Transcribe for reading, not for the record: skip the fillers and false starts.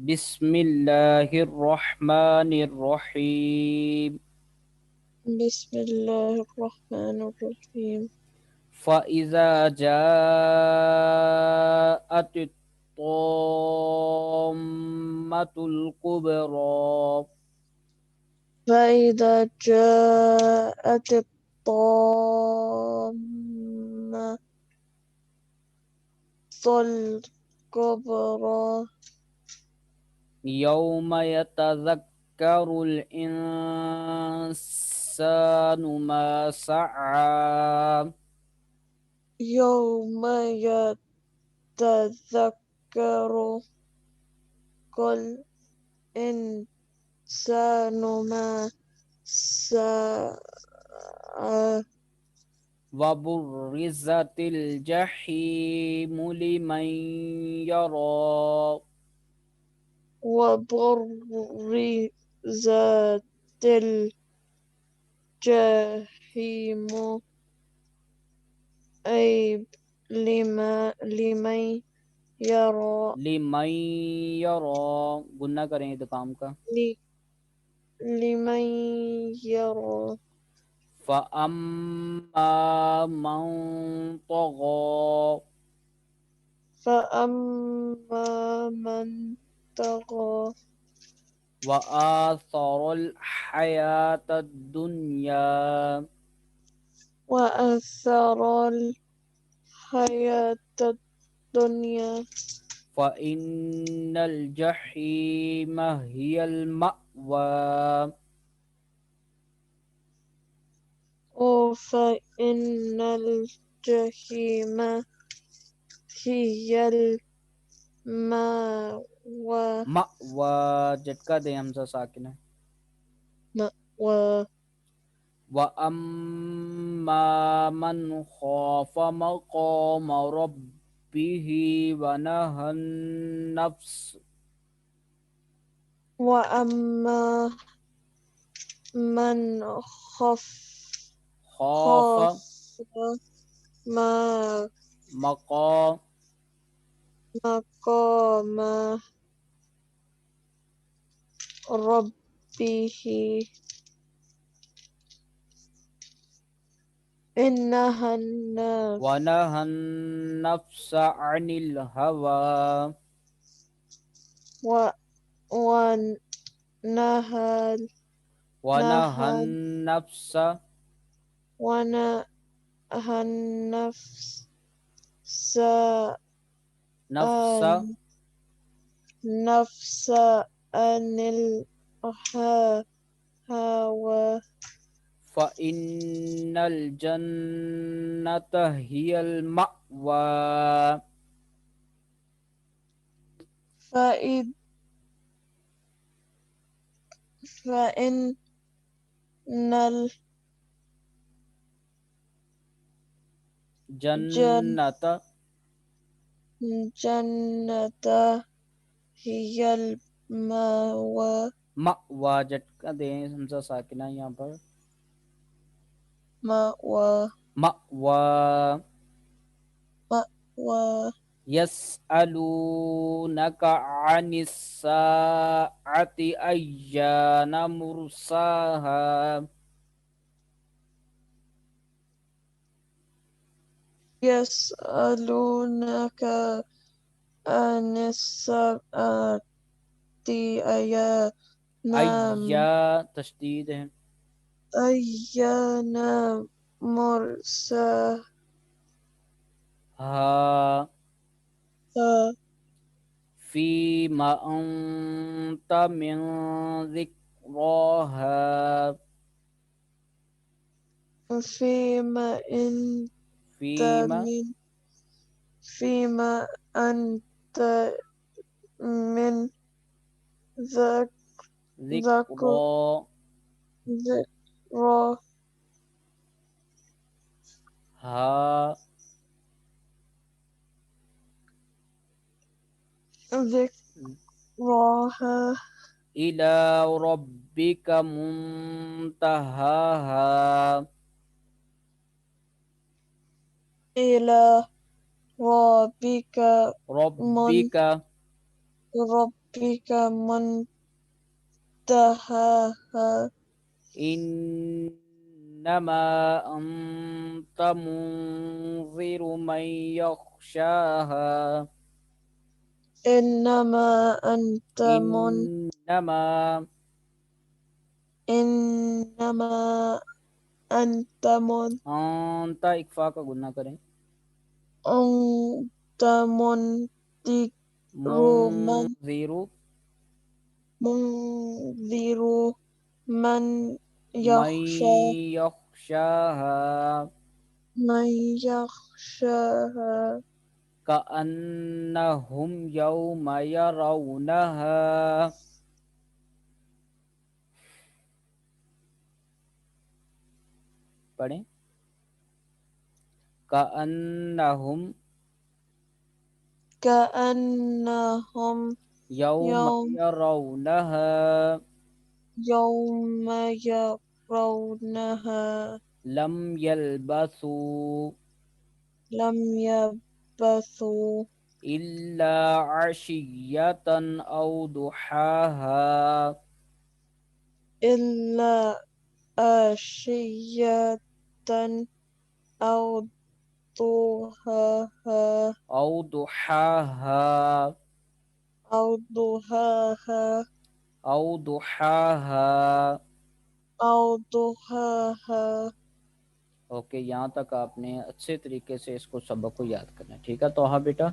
بسم الله الرحمن الرحيم بسم الله الرحمن الرحيم فإذا جاءت الطامة الكبرى فإذا جاءت الطامة الكبرى يوم يتذكر الإنسان ما سعى يوم يتذكر كل إنسان ما سعى وبرزت الجحيم لمن يرى وبرزت الجحيم أي لمن يرى لمن يرى گنہ کریں ادغام کا لمن يرى فأما من طغى فأما من طغى وآثر الحياة الدنيا وأثر الحياة الدنيا فإن الجحيم هي المأوى فإن الجحيم هي المأوى مأوى جھٹکا دیں حمزہ ساکن ہے مأوى وأما من خاف مقام ربه ونهى النفس وأما من خاف خاف مقام ربه ونهى النفس عن الهوى ونهى النفس النفس عن الهوى فإن الجنة هي المأوى فإن الجنة الجنة هي المأوى مأوى جھٹکا دیں حمزہ ساکنہ یہاں پر مأوى يسألونك عن الساعة أيان مرساها يسألونك عن الساعة أيان تشدید ہے أيان مرساها فيما أنت من ذكراها فيما أنت من ذكراها إلى ربك منتهاها إلى ربك ربك ربك منتهاها إنما أنت منذر من يخشاها إنما أنت إنما إنما أنت أنت اکفا کا گنہ کریں أنت منذر منذر منذر من من يخشى يخشاها من يخشاها كأنهم يوم يرونها پڑھیں كأنهم كأنهم يوم يرونها يوم يرونها لم يلبثوا لم يلبثوا إلا عشية أو ضحاها إلا عشية أو ضحاها أو ضحاها أو ضحاها أو ضحاها أو ضحاها. اوکے یہاں تک آپ نے اچھے طریقے سے اس کو سبق کو یاد کرنا ہے ٹھیک ہے توہا بیٹا